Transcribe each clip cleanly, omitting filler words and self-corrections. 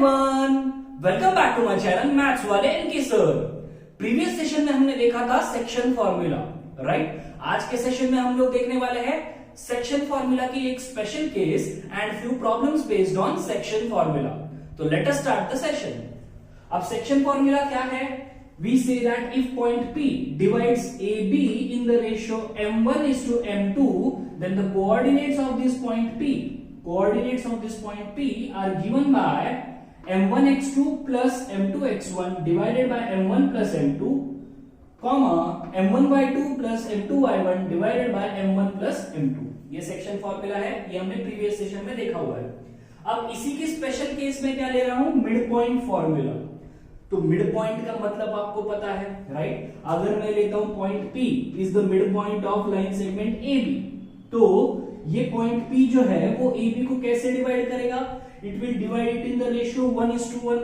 Everyone, welcome back to my channel maths वाले इनकी sir. Previous session में हमने देखा था सेक्शन फॉर्मूला, राइट। आज के सेशन में हम लोग देखने वाले हैं सेक्शन फॉर्मूला की एक special case and few problems based on section formula. तो let us start the session. अब सेक्शन फॉर्मूला क्या है? We say that if point P divides AB in the ratio m1:m2, then the coordinates of this point P are given by m1x2 plus m2x1 divided by m1 plus m2, comma m1y2 plus m2y1 divided by m1 plus m2। ये section formula है, ये हमने previous session में देखा हुआ है। अब इसी की स्पेशल केस में क्या ले रहा हूं? Mid point formula. तो मिड पॉइंट का मतलब आपको पता है, राइट। अगर मैं लेता हूं point P is the mid point of line segment AB, तो ये पॉइंट P जो है वो AB को कैसे डिवाइड करेगा? It will divide it in the ratio 1:1।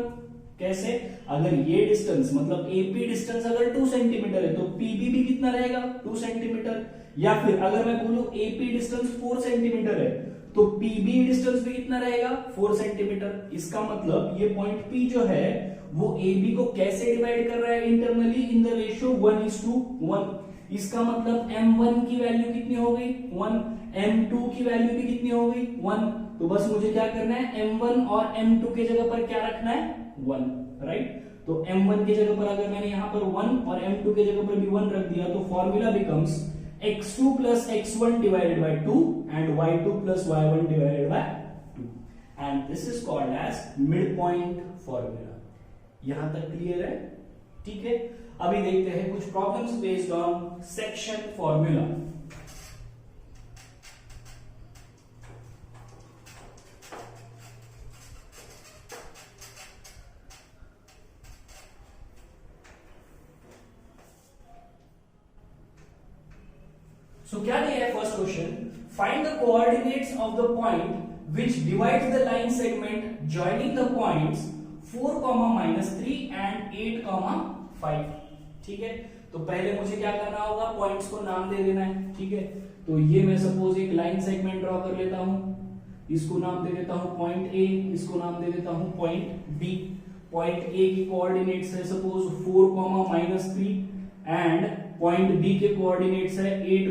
कैसे? अगर ये डिस्टेंस मतलब AP डिस्टेंस अगर 2 सेंटीमीटर है तो PB भी कितना रहेगा? 2 सेंटीमीटर। या फिर अगर मैं बोलूं AP डिस्टेंस 4 सेंटीमीटर है तो PB डिस्टेंस भी कितना रहेगा? 4 सेंटीमीटर। इसका मतलब ये पॉइंट P जो है वो AB को कैसे डिवाइड कर रहा है? Internally in the ratio 1:1। इसका मतलब m1 की वैल्यू कितनी हो गई? 1। m2 की वैल्यू भी कितनी हो गई? 1। तो बस मुझे क्या करना है? m1 और m2 के जगह पर क्या रखना है? 1, राइट। तो m1 की जगह पर अगर मैंने यहां पर 1 और m2 के जगह पर भी 1 रख दिया तो formula becomes x2 plus x1 divided by 2 and y2 plus y1 divided by 2, and this is called as midpoint formula। यहां तक क्लियर है? ठीक है। अभी देखते हैं कुछ problems based on section formula. So क्या दिया है? First question, find the coordinates of the point which divides the line segment joining the points 4, -3 and 8, 5। ठीक है। तो पहले मुझे क्या करना होगा? पॉइंट्स को नाम दे देना है। ठीक है। तो ये मैं सपोज एक लाइन सेगमेंट ड्रॉ कर लेता हूं, इसको नाम दे देता हूं पॉइंट A, इसको नाम दे देता हूं पॉइंट B। पॉइंट A की कोऑर्डिनेट्स है सपोज 4, -3 एंड पॉइंट B के कोऑर्डिनेट्स है 8,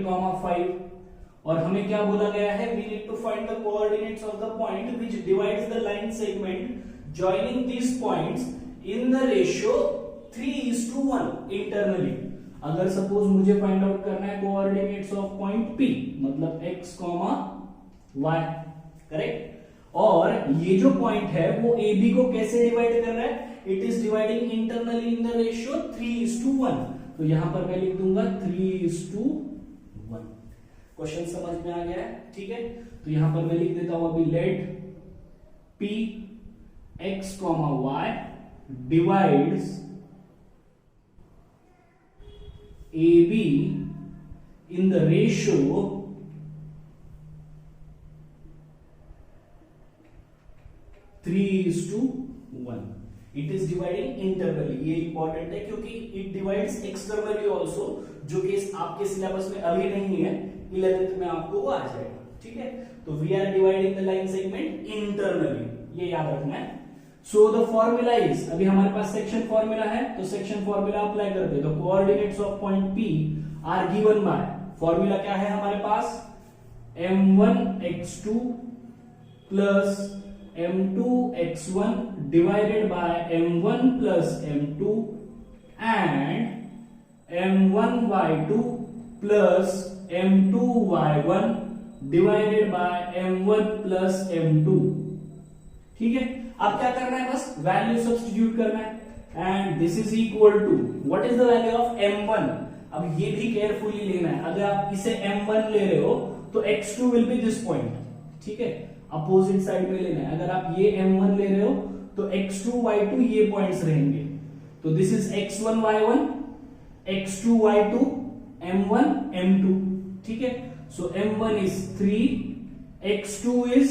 5। और हमें क्या बोला गया है? We need to find the coordinates of the point which divides the line segment joining these points in the ratio 3:1 internally। अगर सपोज मुझे फाइंड आउट करना है कोऑर्डिनेट्स ऑफ पॉइंट P मतलब x, y, करेक्ट। और ये जो point है वो AB को कैसे डिवाइड कर रहा है? It is dividing internally in the ratio 3:1। तो यहां पर मैं लिख दूंगा 3:1। क्वेश्चन समझ में आ गया है? ठीक है। तो यहां पर मैं लिख देता हूं अभी late P x, y divides AB in the ratio 3:1। It is dividing internally। ये इंपॉर्टेंट है क्योंकि it divides externally also, जो कि आपके सिलेबस में अभी नहीं है, 11th में आपको वो आ जाएगा। ठीक है। तो we are dividing the line segment internally, ये याद रखना है। सो द फॉर्मूला इज, अभी हमारे पास सेक्शन फॉर्मूला है तो सेक्शन फॉर्मूला अप्लाई करते हैं। तो coordinates of point P are given by, formula क्या है हमारे पास? m1x2 plus m2x1 divided by m1 plus m2 and m1y2 plus m2y1 divided by m1 plus m2। ठीक है। अब क्या करना है? बस वैल्यू सब्स्टिट्यूट करना है and this is equal to what is the value of m1। अब ये भी केयरफुली लेना है। अगर आप इसे m1 ले रहे हो तो x2 will be this point. ठीक है। अपोजिट साइड में लेना है। अगर आप ये m1 ले रहे हो तो x2 y2 ये पॉइंट्स रहेंगे। तो this is x1 y1, x2 y2, m1 m2। ठीक है। सो m1 is 3, x2 is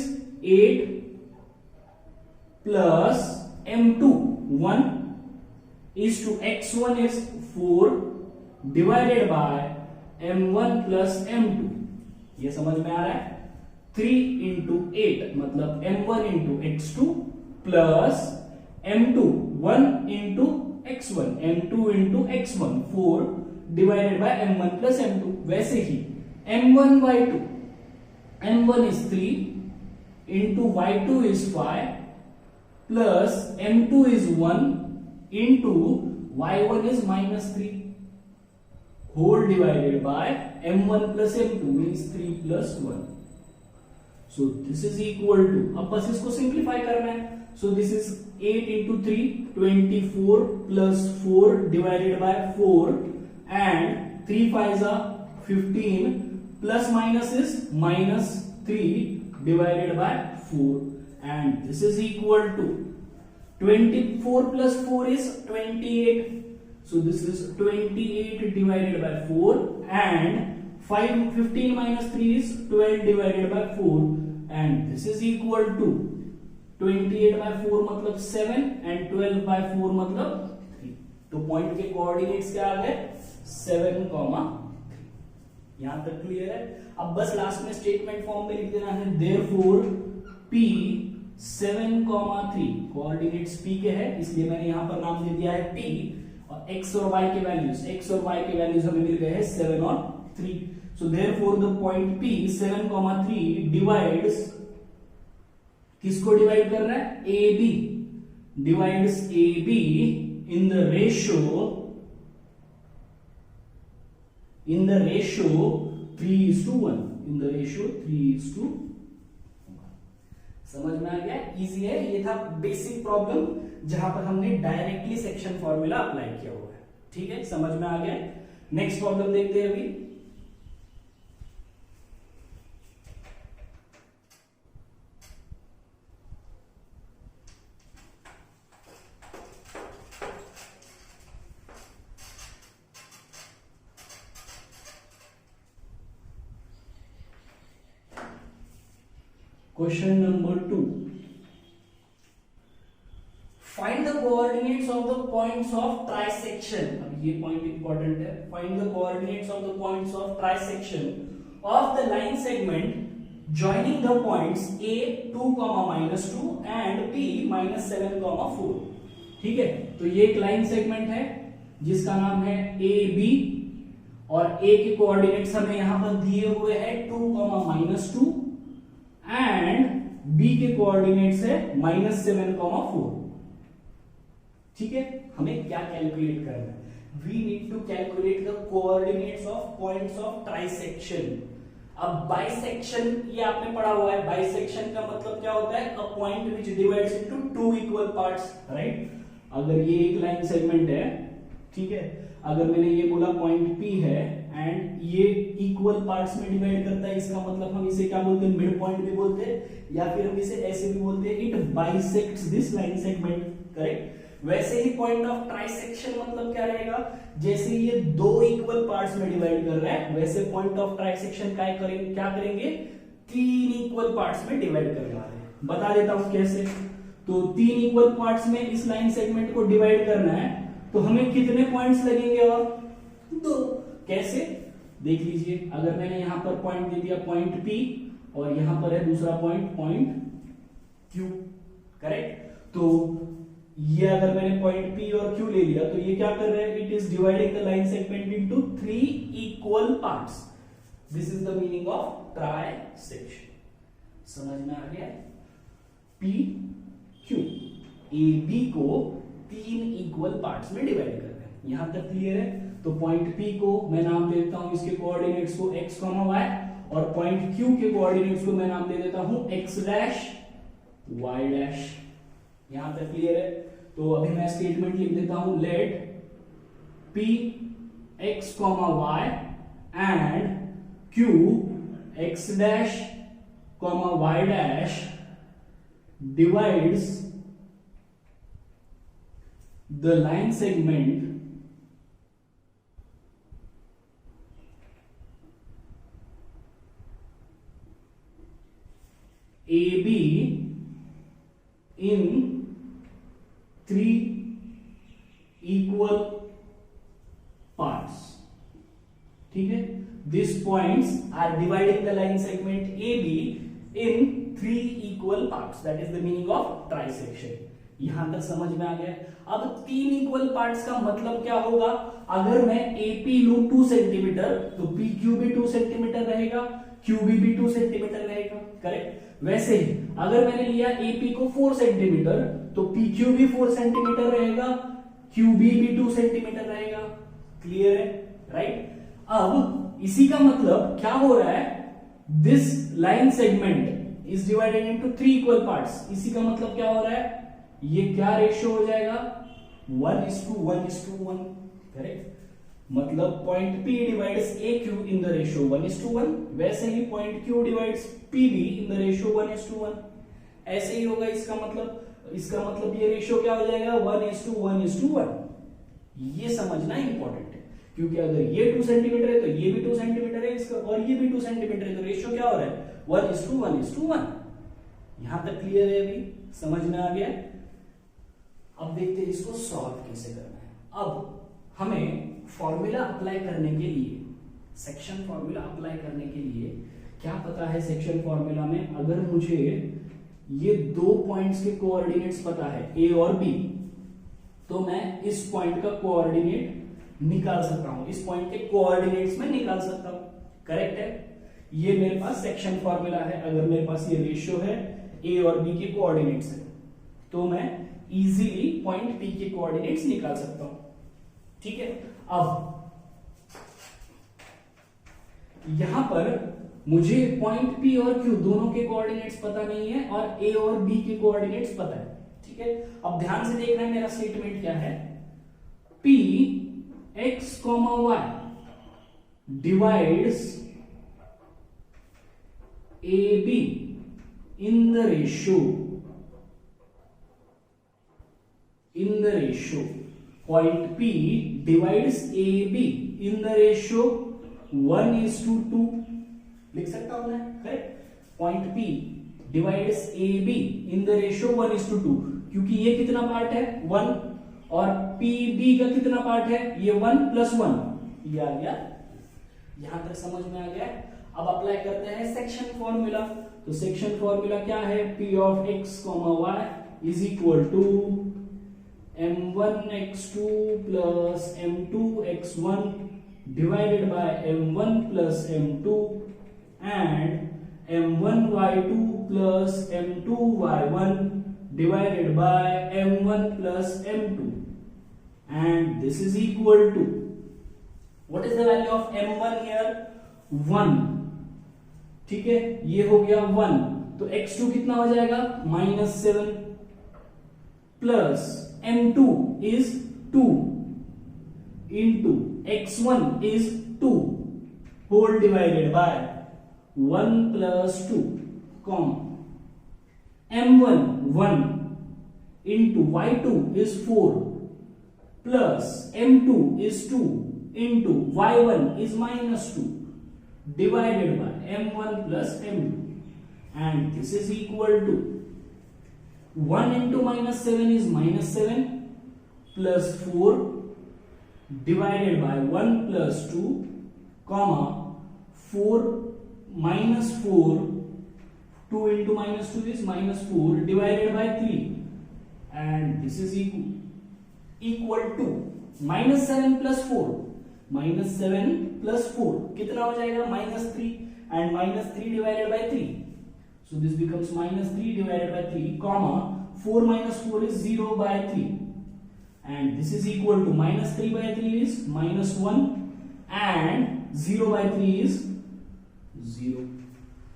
8 plus m2 1 is to x1 is 4 divided by m1 plus m2। ये समझ में आ रहा है? 3 into 8 मतलब m1 into x2 plus m2 1 into x1, m2 into x1 4 divided by m1 plus m2. वैसे ही m1 y2, m1 is 3 into y2 is 5 plus m2 is 1 into y1 is minus 3 whole divided by m1 plus m2 means 3 plus 1. So this is equal to, अब बस इसको simplify करना है. So this is 8 into 3 24 plus 4 divided by 4 and 3 5s are 15 plus minus is minus 3 divided by 4 and this is equal to 24 plus 4 is 28. So this is 28 divided by 4 and 15 minus 3 is 12 divided by 4 and this is equal to 28 by 4 मतलब 7 and 12 by 4 मतलब 3. तो point के coordinates क्या आ गए 7, 3. यहां तक clear है. अब बस लास्ट में स्टेटमेंट फॉर्म में लिख देना है देयरफॉर P 7, 3 कोऑर्डिनेट्स P के है इसलिए मैंने यहां पर नाम दे दिया है P और x और y के वैल्यूज हमें मिल गए हैं 7 और 3. So therefore the point P 7, 3 divides, किसको डिवाइड कर रहा है AB, divides AB in the ratio 3:1, in the ratio 3:1. समझ में आ गया. इजी है. ये था बेसिक प्रॉब्लम जहां पर हमने डायरेक्टली सेक्शन फॉर्मूला अप्लाई किया हुआ है. ठीक है, समझ में आ गया. नेक्स्ट प्रॉब्लम देखते हैं अभी. Question number 2. Find the coordinates of the points of trisection. अब ये पॉइंट इंपॉर्टेंट है. Find the coordinates of the points of trisection of the line segment joining the points A 2, -2 and P -7, 4. ठीक है, तो ये एक लाइन सेगमेंट है जिसका नाम है AB और A के कोऑर्डिनेट्स हमें यहां पर दिए हुए हैं 2, -2 एंड B के कोऑर्डिनेट्स है -7, 4. ठीक है, हमें क्या कैलकुलेट करना है? We need to calculate the coordinates of points of trisection. अब बाइसेक्शन ये आपने पढ़ा हुआ है. बाइसेक्शन का मतलब क्या होता है? A point which divides into 2 equal parts, right. अगर ये एक लाइन सेगमेंट है, ठीक है, अगर मैंने ये बोला पॉइंट P है एंड ये इक्वल पार्ट्स में डिवाइड करता है, इसका मतलब हम इसे क्या बोलते हैं? मिड पॉइंट भी बोलते हैं या फिर हम इसे ऐसे भी बोलते हैं, it bisects this line segment, correct. वैसे ही पॉइंट ऑफ ट्राइसेक्शन मतलब क्या रहेगा? जैसे ये 2 इक्वल पार्ट्स में डिवाइड कर रहा है, वैसे पॉइंट ऑफ ट्राइसेक्शन क्या करेंगे? 3 इक्वल पार्ट्स में डिवाइड करने वाले हैं. बता देता हूं कैसे. तो 3 इक्वल पार्ट्स में इस लाइन सेगमेंट को डिवाइड करना है तो हमें कितने पॉइंट्स लगेंगे? और 2. कैसे? देख लीजिए. अगर मैंने यहां पर पॉइंट दे दिया पॉइंट P और यहां पर है दूसरा पॉइंट Q, करेक्ट. तो ये अगर मैंने पॉइंट P और Q ले लिया तो ये क्या कर रहा है? It is dividing the line segment into 3 equal parts. This is the meaning of trisection. समझ में आ गया? P Q AB को 3 इक्वल पार्ट्स में डिवाइड कर रहे हैं. यहां तक क्लियर है? तो पॉइंट P को मैं नाम देता हूं, इसके कोऑर्डिनेट्स को x, y और पॉइंट Q के कोऑर्डिनेट्स को मैं नाम दे देता हूं x डैश y डैश. यहां तक क्लियर है? तो अभी मैं स्टेटमेंट लिख देता हूं. Let P x, y and Q x dash, y dash divides the line segment AB in 3 equal parts. ठीक है, these points are dividing the line segment AB in 3 equal parts. That is the meaning of trisection. यहां तक समझ में आ गया। अब 3 equal parts का मतलब क्या होगा? अगर मैं AP लूं 2 सेंटीमीटर तो PQ भी 2 सेंटीमीटर रहेगा, QB भी 2 सेंटीमीटर रहेगा, करेक्ट। वैसे ही अगर मैंने लिया AP को 4 सेंटीमीटर तो PQ भी 4 सेंटीमीटर रहेगा, QB भी 2 सेंटीमीटर रहेगा। क्लियर है, राइट। अब इसी का मतलब क्या हो रहा है? This line segment is divided into 3 equal parts. इसी का मतलब क्या हो रहा है? ये क्या रेशियो हो जाएगा? 1:1:1, करेक्ट। मतलब point P divides AQ in the ratio 1:1, वैसे ही point Q divides PB in the ratio 1:1। ऐसे ही होगा इसका मतलब ये रेशियो क्या हो जाएगा? 1:1:1। ये समझना इंपॉर्टेंट है, क्योंकि अगर ये 2 सेंटीमीटर है तो ये भी 2 सेंटीमीटर है इसका, और ये भी 2 सेंटीमीटर है, तो रेशियो क्या हो रहा है? 1:1:1। यहां तक क्लियर है? अभी समझ में आ गया। अब देखते हैं इसको सॉल्व कैसे करना है। अब हमें फॉर्मूला अप्लाई करने के लिए, सेक्शन फॉर्मूला अप्लाई करने के लिए क्या पता है? सेक्शन फॉर्मूला में अगर मुझे ये 2 पॉइंट्स के कोऑर्डिनेट्स पता है A और B, तो मैं इस पॉइंट का कोऑर्डिनेट निकाल सकता हूं, इस पॉइंट के कोऑर्डिनेट्स में निकाल सकता हूं, करेक्ट है। ये मेरे पास सेक्शन फॉर्मूला है। अगर मेरे पास ये रेशियो है A और B के कोऑर्डिनेट्स है तो मैं इजीली पॉइंट P के कोऑर्डिनेट्स निकाल सकता हूं, ठीक है। अब यहां पर मुझे पॉइंट P और Q दोनों के कोऑर्डिनेट्स पता नहीं है और A और B के कोऑर्डिनेट्स पता है, ठीक है। अब ध्यान से देखना है मेरा स्टेटमेंट क्या है। P x, y divides AB in the ratio point P divides AB in the ratio 1:2 लिख सकता हूं मैं, correct. Point P divides AB in the ratio 1:2, क्योंकि ये कितना पार्ट है? 1, और PB का कितना पार्ट है? ये 1 + 1, ये आ गया। यहां तक समझ में आ गया। अब अप्लाई करते हैं सेक्शन फॉर्मूला। तो सेक्शन फॉर्मूला क्या है? P of x, y is equal to m1x2 plus m2x1 divided by m1 plus m2 and m1y2 plus m2y1 divided by m1 plus m2, and this is equal to, what is the value of m1 here? 1, ठीक है। ये हो गया 1, तो x2 कितना हो जाएगा? -7 plus m2 is 2 into x1 is 2 whole divided by 1 plus 2, m1 1 into y2 is 4 plus m2 is 2 into y1 is -2 divided by m1 plus m2, and this is equal to 1 into -7 is -7 plus 4 divided by 1 plus 2, comma 4 minus 4, 2 into -2 is -4 divided by 3, and this is equal to -7 plus 4, -7 plus 4 कितना हो जाएगा? -3, and -3 divided by 3, so this becomes -3 divided by 3, comma 4 minus 4 is 0 by 3, and this is equal to -3 by 3 is -1 and 0 by 3 is 0।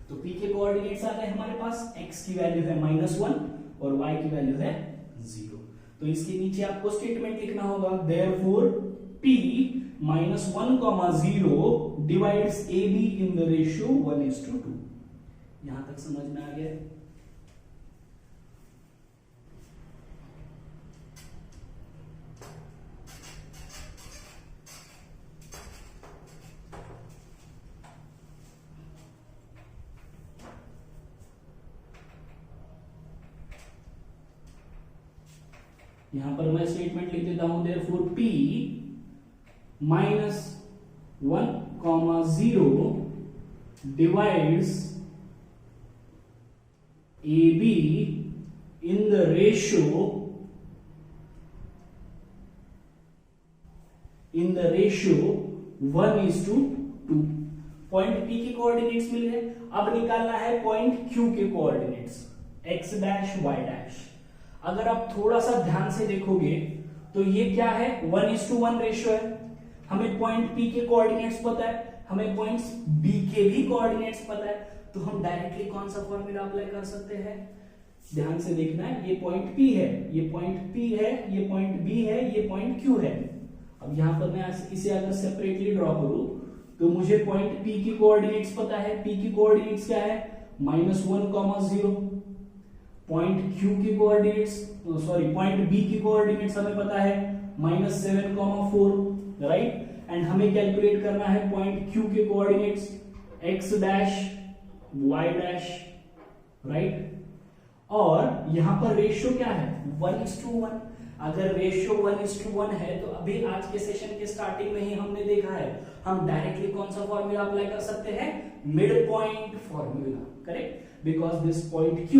तो P के coordinates आ गए हमारे पास। x की value है -1 और y की वैल्यू है 0। तो इसके नीचे आपको स्टेटमेंट लिखना होगा, therefore P -1, 0 divides AB in the ratio 1:2। यहां तक समझ में आ गया। यहां पर मैं स्टेटमेंट लिख देता हूं, therefore P -1, 0 divides AB in the ratio in the ratio 1:2। Point P के कोऑर्डिनेट्स मिल गए। अब निकालना है पॉइंट Q के coordinates x dash y dash. अगर आप थोड़ा सा ध्यान से देखोगे तो ये क्या है, 1:1 रेशियो है। हमें पॉइंट P के कोऑर्डिनेट्स पता है, हमें पॉइंट्स B के भी कोऑर्डिनेट्स पता है, तो हम डायरेक्टली कौन सा फॉर्मूला अप्लाई कर सकते हैं? ध्यान से देखना है, ये पॉइंट P है, ये पॉइंट P है, ये पॉइंट B है, ये पॉइंट Q है। अब यहां पर मैं इसे अगर सेपरेटली ड्रॉ करूं तो मुझे पॉइंट P की कोऑर्डिनेट्स पता है। P की कोऑर्डिनेट्स क्या है, -1,0। पॉइंट Q की कोऑर्डिनेट्स पॉइंट B की कोऑर्डिनेट्स हमें पता है -7,4, राइट। एंड हमें कैलकुलेट करना है पॉइंट Q के coordinates x dash y dash, right. और यहां पर रेशियो क्या है, 1:1। अगर रेशियो 1:1 है तो अभी आज के सेशन के स्टार्टिंग में ही हमने देखा है, हम डायरेक्टली कौन सा फॉर्मूला अप्लाई कर सकते हैं, mid point formula, correct, because this point Q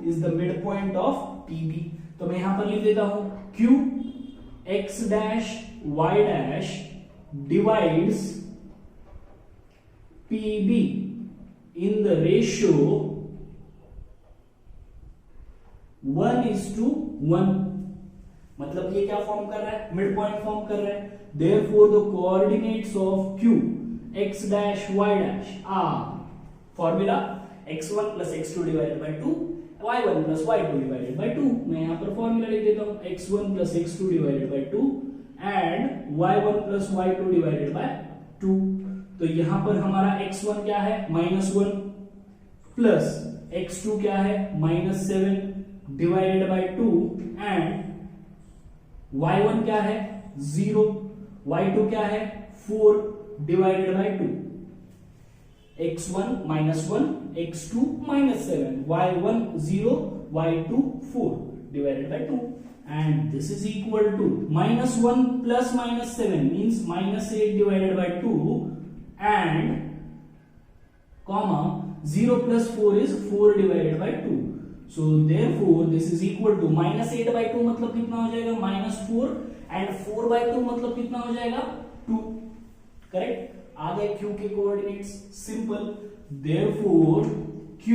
is the mid point of PB। तो मैं यहां पर लिख देता हूं Q x dash y dash divides PB in the ratio 1:1। मतलब ये क्या फॉर्म कर रहा है, मिड पॉइंट फॉर्म कर रहा है। Therefore the coordinates of Q x dash y dash are formula x1 plus x2 divided by 2, y1 plus y2 divided by 2। मैं यहां पर फॉर्मूला लिख देता हूं x1 plus x2 divided by 2 and y1 plus y2 divided by 2। तो यहां पर हमारा x1 क्या है, -1 प्लस x2 क्या है, -7 डिवाइडेड बाय 2 एंड y1 क्या है, 0, y2 क्या है, 4 divided by 2। x1 -1, x2 -7, y1 0, y2 4 divided by 2, and this is equal to -1 plus -7 means -8 divided by 2 and comma 0 plus 4 is 4 divided by 2। So therefore this is equal to -8 by 2 मतलब कितना हो जाएगा, -4 and 4 by 2 मतलब कितना हो जाएगा, 2, correct. आ गए Q के coordinates, simple. Therefore Q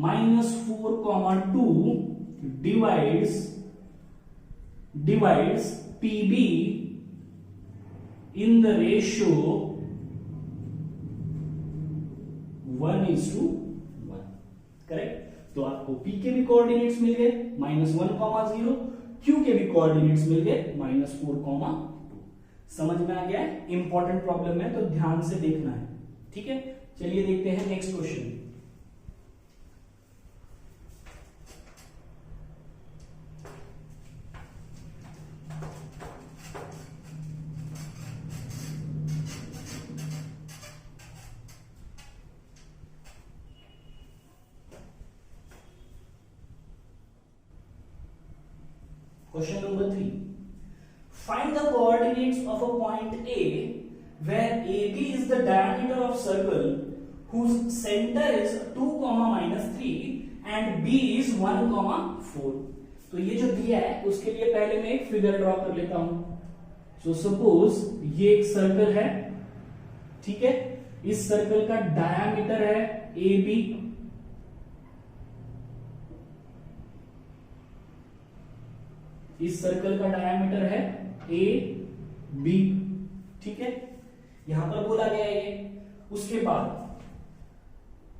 -4,2 divides PB in the ratio 1:1, correct. तो आपको P के भी कोऑर्डिनेट्स मिल गए -1,0, Q के भी कोऑर्डिनेट्स मिल गए -4,2। समझ में आ गया है, इंपॉर्टेंट प्रॉब्लम है तो ध्यान से देखना है, ठीक है। चलिए देखते हैं next question. Question number 3. Find the coordinates of a point A where AB is the diameter of circle whose center is 2, -3 and B is 1, 4। तो ये जो दिया है उसके लिए पहले मैं एक फिगर ड्रॉ कर लेता हूं। सो सपोज ये एक सर्कल है, ठीक है। इस सर्कल का डायामीटर है AB, इस सर्कल का डायमीटर है AB, ठीक है। यहां पर बोला गया है ये। उसके बाद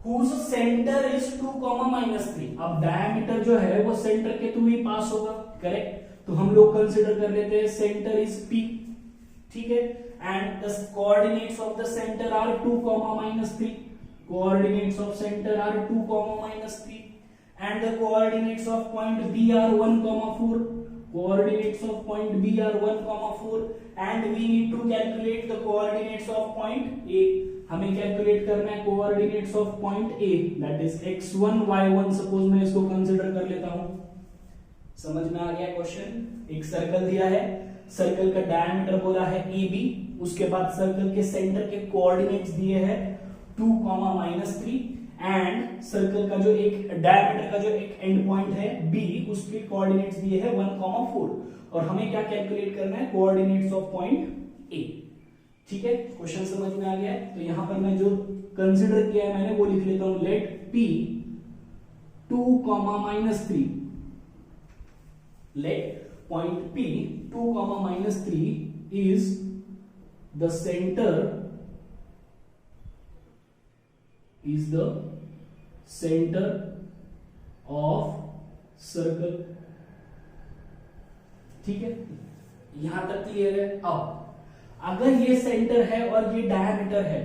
whose center is 2, -3। अब डायमीटर जो है वो सेंटर के थ्रू ही पास होगा, करेक्ट। तो हम लोग कंसीडर कर लेते हैं सेंटर इज P, ठीक है। And the coordinates of the centre are 2, -3। Coordinates of centre are 2, -3 and the coordinates of point B are 1, 4। coordinates of point B are 1, 4 and we need to calculate the coordinates of point A। हमें calculate करना है coordinates of point A, that is x1 y1। Suppose मैं इसको consider कर लेता हूं। समझ में आ गया क्वेश्चन। एक सर्कल दिया है, सर्कल का डायमीटर बोला है AB, उसके बाद सर्कल के सेंटर के कोऑर्डिनेट्स दिए हैं 2, -3 एंड सर्कल का जो एक डायमीटर का जो एक एंड पॉइंट है बी, उसके कोऑर्डिनेट्स दिए हैं 1,4 और हमें क्या कैलकुलेट करना है, कोऑर्डिनेट्स ऑफ पॉइंट ए। ठीक है, क्वेश्चन समझ में आ गया है। तो यहां पर मैं जो कंसीडर किया है मैंने वो लिख लेता हूं, let P 2,-3, let point P 2,-3 is the center of circle। ठीक है, यहां तक क्लियर है। अब अगर ये सेंटर है और ये डायमीटर है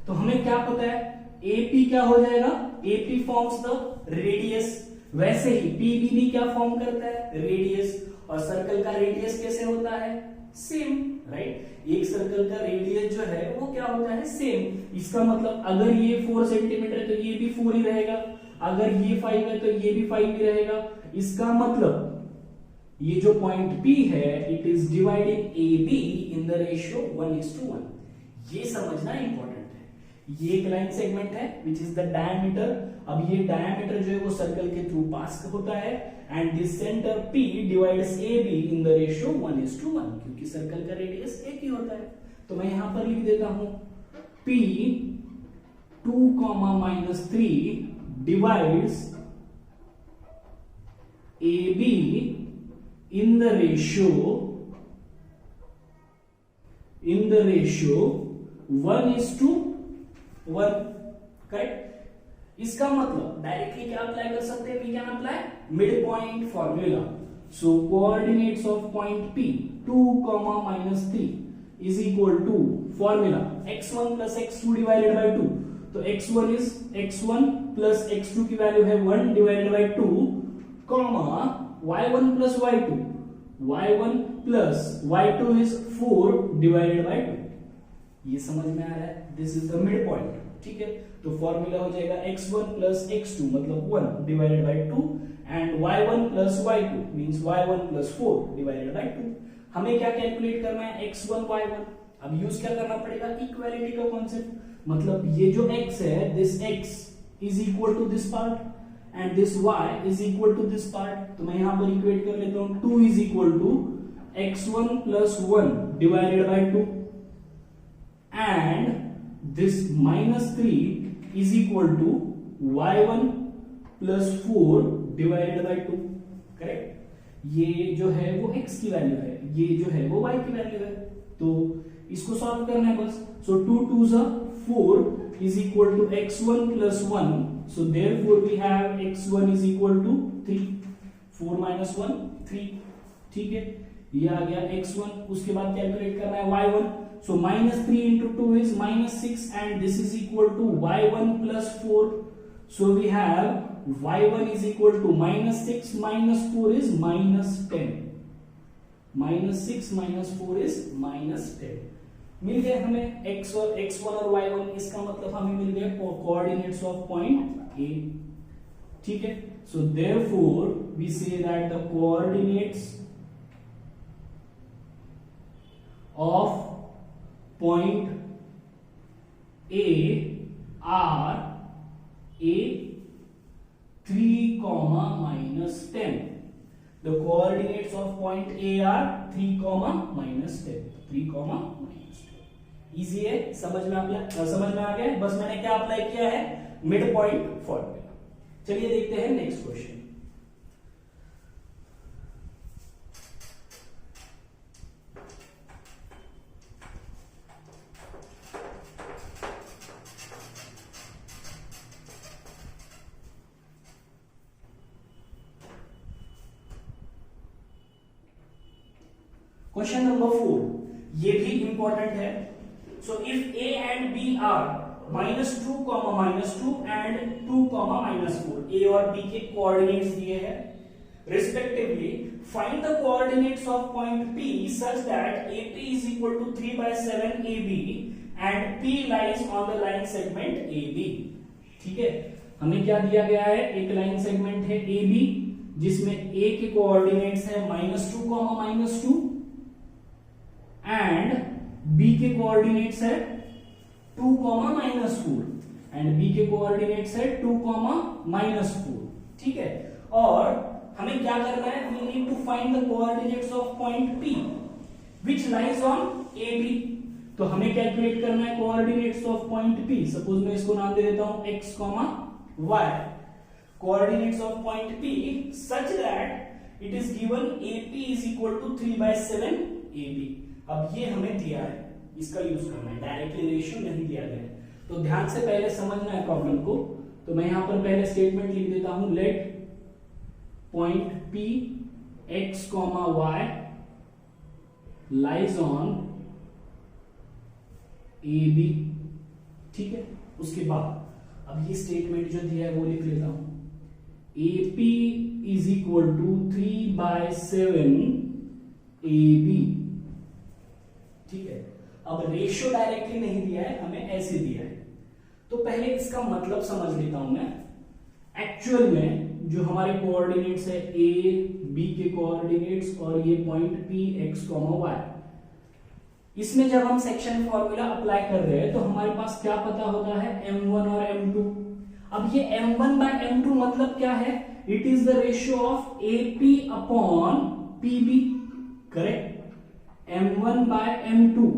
तो हमें क्या पता है, AP क्या हो जाएगा, AP फॉर्म्स द रेडियस, वैसे ही PB भी क्या फॉर्म करता है, रेडियस। और सर्कल का रेडियस कैसे होता है, सेम, राइट। एक सर्कल का रेडियस जो है वो क्या होता है, सेम। इसका मतलब अगर ये 4 सेंटीमीटर है तो ये भी 4 ही रहेगा, अगर ये 5 है तो ये भी 5 ही रहेगा। इसका मतलब ये जो पॉइंट P है, it is dividing AB in the ratio 1:1। ये समझना इंपॉर्टेंट है। ये एक लाइन सेगमेंट है विच इज द डायमीटर। अब ये डायमीटर जो है वो सर्कल के थ्रू पास होता है and this centre P divides AB in the ratio 1:1, क्योंकि सर्कल का रेडियस एक ही होता है। तो मैं यहां पर लिख देता हूं P 2,-3 divides AB in the ratio 1:1, correct. इसका मतलब डायरेक्टली क्या अप्लाई कर सकते हैं, we can apply mid point formula. So coordinates of point P 2,-3 is equal to formula x1 plus x2 divided by 2। तो x1 is x1 plus x2 की value है 1 divided by 2, comma y1 plus y2, y1 plus y2 is 4 divided by 2। ये समझ में आ रहा है, this is the mid point. ठीक है, तो फॉर्मूला हो जाएगा x1 प्लस x2 मतलब 1 divided by 2 and y1 plus y2 means y1 plus 4 divided by 2। हमें क्या कैलकुलेट करना है, x1 y1। अब यूज क्या करना पड़ेगा, इक्वालिटी का कॉन्सेप्ट। मतलब ये जो x है, this x is equal to this part and this y is equal to this part। तो मैं यहां पर इक्वेट कर लेता हूं, 2 is equal to x1 plus 1 divided by 2 and this minus 3 is equal to y1 plus 4 divided by 2, correct. ये जो है वो x की वैल्यू है, ये जो है वो y की वैल्यू है, तो इसको सॉल्व करना है बस। सो 2 2 4 is equal to x1 plus 1, so therefore we have x1 is equal to 3, 4 minus 1 3। ठीक है, ये आ गया x1। उसके बाद कैलकुलेट करना है y1, so minus 3 into 2 is minus 6 and this is equal to y1 plus 4, so we have y1 is equal to minus 6 minus 4 is minus 10, minus 6 minus 4 is minus 10। मिल गए हमें x1 और y1, इसका मतलब हमें मिल गए coordinates of point A। ठीक है, so therefore we say that the coordinates of point A are A3, -10। The coordinates of point A are 3, -10, 3, -10। Easy है, समझ में आ गया। बस मैंने क्या अप्लाई किया है, मिड पॉइंट फॉर्मूला। चलिए देखते हैं नेक्स्ट क्वेश्चन। क्वेश्चन नंबर 4, ये भी इंपॉर्टेंट है। So if A and B are -2, -2 and 2, -4, A और B के कोऑर्डिनेट्स दिए हैं respectively. Find the coordinates of point P such that AP is equal to 3/7 AB and P lies on the line segment AB। ठीक है, हमें क्या दिया गया है, एक लाइन सेगमेंट है AB जिसमें A के कोऑर्डिनेट्स है -2, -2 एंड B के कोऑर्डिनेट्स है 2, -4। एंड बी के कोऑर्डिनेट्स है 2, -4। ठीक है, और हमें क्या करना है, we need to find the coordinates of point P which lies on AB। तो हमें कैलकुलेट करना है coordinates of point P। Suppose मैं इसको नाम दे देता हूं x, y। Coordinates of point P such that it is given AP is equal to 3/7 AB। अब ये हमें दिया है, इसका यूज करना है, डायरेक्टली रेशियो नहीं दिया गया है। तो ध्यान से पहले समझना है प्रॉब्लम को। तो मैं यहां पर पहले स्टेटमेंट लिख देता हूं, let point P x, y lies on AB। ठीक है, उसके बाद अब ये स्टेटमेंट जो दिया है वो लिख लेता हूं, AP is equal to 3/7 AB। ठीक है, अब रेशियो डायरेक्टली नहीं दिया है, हमें ऐसे दिया है। तो पहले इसका मतलब समझ लेता हूं मैं। एक्चुअल में जो हमारे कोऑर्डिनेट्स है A, B के कोऑर्डिनेट्स और ये पॉइंट P x, y, इसमें जब हम सेक्शन फॉर्मूला अप्लाई कर रहे हैं तो हमारे पास क्या पता होता है, m1 और m2। अब ये m1/m2 मतलब क्या है, it is the ratio of AP upon PB। Correct, m1/m2,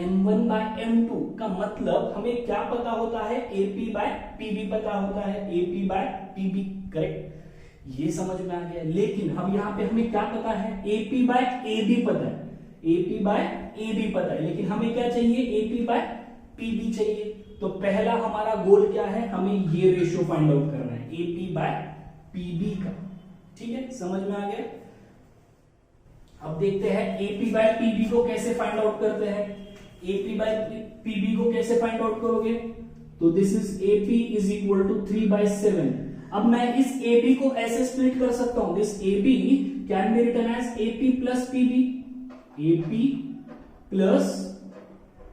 m1/m2 का मतलब हमें क्या पता होता है, AP/PB पता होता है, AP/PB। करेक्ट, ये समझ में आ गया। लेकिन अब यहां पे हमें क्या पता है, AP/AB पता है, AP/AB पता है, लेकिन हमें क्या चाहिए, AP/PB चाहिए। तो पहला हमारा गोल क्या है, हमें ये रेशियो फाइंड आउट करना है AP/PB का। ठीक है, समझ में आ गया। अब देखते हैं AP/PB को कैसे फाइंड आउट करते हैं। AP/PB को कैसे फाइंड आउट करोगे, तो this is AP is equal to 3/7। अब मैं इस AB को ऐसे स्प्लिट कर सकता हूं, this AB can be written as AP plus PB, AP plus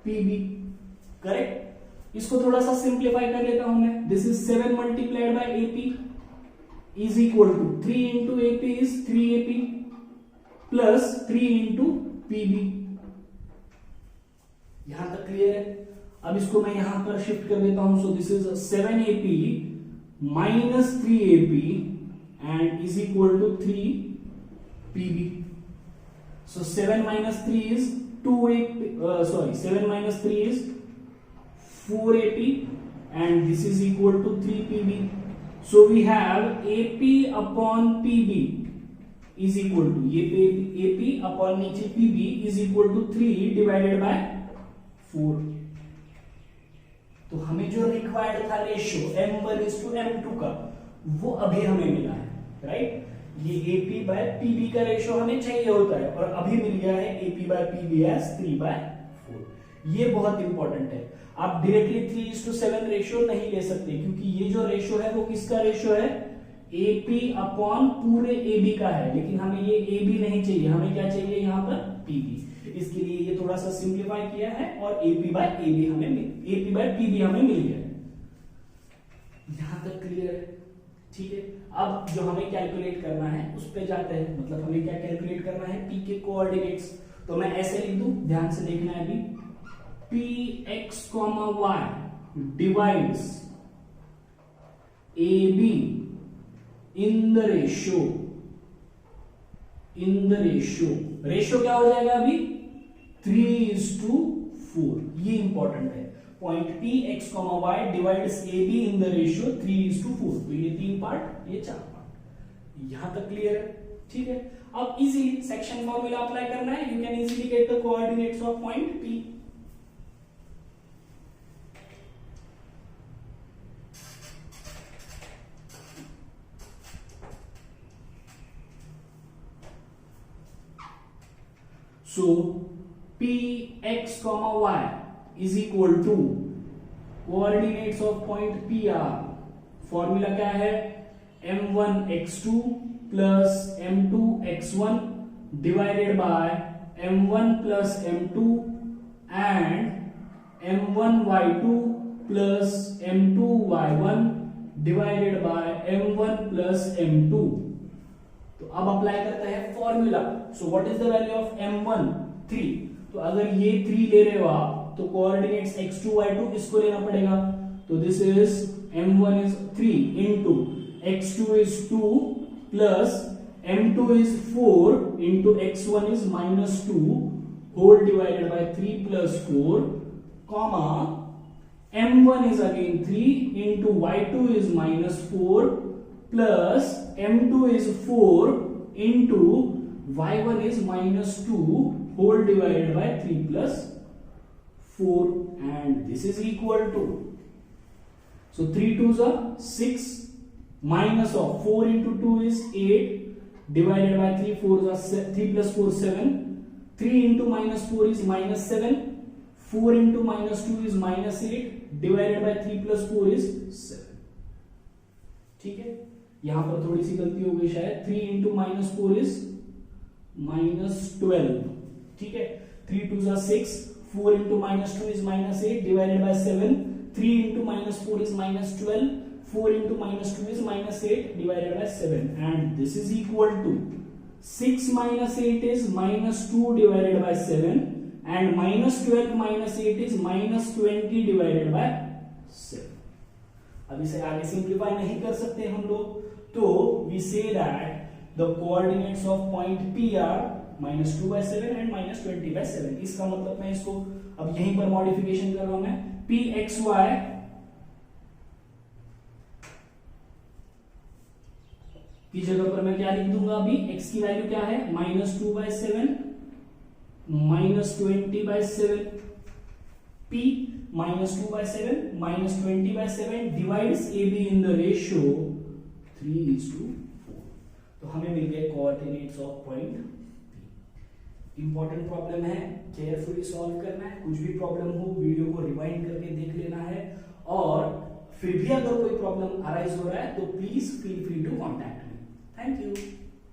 PB। Correct, इसको थोड़ा सा सिंप्लीफाई कर लेता हूं मैं। This is 7 multiplied by AP is equal to 3 into AP is 3AP plus 3 into PB। यहां तक क्लियर है। अब इसको मैं यहां पर शिफ्ट कर देता हूं। So this is 7AP minus 3AP and is equal to 3PB। So 7 minus 3 is 2AP, 7 minus 3 is 4AP and this is equal to 3PB. So we have AP upon PB is equal to, ये AP upon नीचे PB is equal to 3 divided by 4। तो हमें जो required था ratio m1:m2 का, वो अभी हमें मिला है, राइट। ये AP/PB का रेशियो हमें चाहिए होता है और अभी मिल गया है AP/PB as 3/4। ये बहुत इंपॉर्टेंट है। आप डायरेक्टली 3:7 रेशियो नहीं ले सकते, क्योंकि ये जो रेशियो है वो किसका रेशियो है, AP अपॉन पूरे AB का है। लेकिन हमें ये AB नहीं चाहिए, हमें क्या चाहिए यहाँ पर, PB। इसके लिए ये थोड़ा सा सिंप्लीफाई किया है और AP/PB हमें मिल गया। यहां तक क्लियर है, ठीक है। अब जो हमें कैलकुलेट करना है उस पे जाते हैं। मतलब हमें क्या कैलकुलेट करना है, P के कोऑर्डिनेट्स। तो मैं ऐसे लिख दूं, ध्यान से देखना है अभी, Px, y divides AB in the ratio, ratio क्या हो जाएगा अभी, 3:4। ये इंपॉर्टेंट है। Point P x, y divides AB in the ratio 3:4। तो ये 3 पार्ट, ये 4 पार्ट। यहां तक क्लियर है, ठीक है। अब इजीली सेक्शन फॉर्मूला अप्लाई करना है। You can easily get the coordinates of point P। So Px, y is equal to coordinates of point P are, formula क्या है, m1x2 plus m2x1 divided by m1 plus m2 and m1y2 plus m2y1 divided by m1 plus m2। तो अब apply करते हैं formula. So what is the value of m1, 3। तो अगर ये 3 ले रहे हो आप तो कोऑर्डिनेट्स x2 y2 इसको लेना पड़ेगा, तो this is m1 is 3 into x2 is 2 plus m2 is 4 into x1 is -2 whole divided by 3 plus 4 comma m1 is again 3 into y2 is -4 plus m2 is 4 into y1 is -2 whole divided by 3 plus 4 and this is equal to, so 3 2s are 6 minus of 4 into 2 is 8 divided by 3 4s are 3 plus 4 7 3 into -4 is -7 4 into -2 is -8 divided by 3 plus 4 is 7. ठीक है, यहां पर थोड़ी सी गलती हो गई शायद, 3 into -4 is -12. ठीक है, 3 2s are 6 4 into -2 is -8 divided by 7 3 into -4 is -12 4 into -2 is -8 divided by 7 and this is equal to 6 minus 8 is -2 divided by 7 and -12 minus 8 is -20 divided by 7. अब इसे आगे सिंप्लीफाई नहीं कर सकते हम लोग, तो we say that the coordinates of point P are -2 by 7 and -20 by 7. इसका मतलब मैं इसको अब यहीं पर मॉडिफिकेशन कर रहा हूं, मैं P x y की जगह पर मैं क्या लिख दूंगा, अभी x की वैल्यू क्या है -2 by 7 -20 by 7 P -2 by 7 -20 by 7 divides AB in the ratio 3:4. तो हमें मिल गए coordinates of point P. Important problem है, केयरफुली सॉल्व करना है, कुछ भी प्रॉब्लम हो वीडियो को रिवाइंड करके देख लेना है, और फिर भी अगर कोई प्रॉब्लम अराइज हो रहा है तो please feel free to contact me. Thank you.